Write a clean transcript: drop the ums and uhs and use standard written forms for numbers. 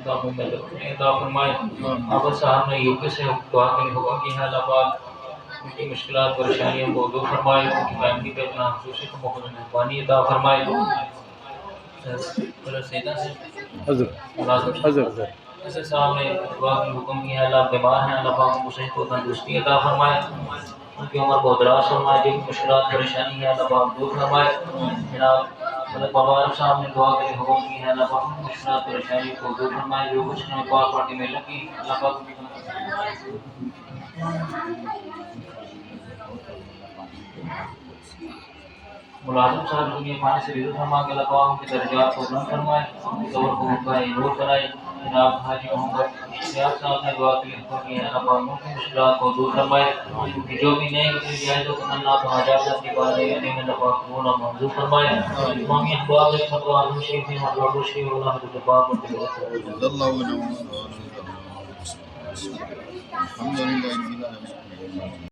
کتابوں میں روشنی عطا فرمائے. عابد صاحب نے یو کے سے دعا کے لیے حکم کیا ہے. اللہ پاک ان کی مشکلات پریشانیوں کو دور فرمائے. ان کی فیملی پہ اپنا خصوصی مہربانی عطا فرمائے. سیدہ سے حضرت صاحب نے دعا کی حکم کیا ہے. اللہ بیمار ہیں, اللہ پاک ان کو صحت و تندرستی عطا فرمائے. ان کی عمر کو دراز فرمائے. جن کی مشکلات پریشانی ہے اللہ پاک دور فرمائے. جناب مطلب بابا عارف صاحب نے دعا کے لیے حکم کی ہے. اللہ پاک ان کی مشکلات پریشانی کو دور فرمائے. جو کچھ نے پاک پارٹی میں لگی اللہ پاک ملازم صاحب دنیا پانی سے رضا فرما کے اللہ پاک ان کے درجات کو بلند فرمائے. ان کی قبر کو ان کا نور کرائے. جناب حاجی محمد اشتیاق صاحب نے دعا کے لیے حکم کیا ہے. اللہ پاک ان کی مشکلات کو دور فرمائے. جو بھی نئے جائز و تمنات و حاجات اپنی باتیں یعنی میں اللہ پاک قبول و منظور فرمائے. امامی احباب فتویٰ شریف میں مطلب شریف اللہ حضرت پاک الحمد للہ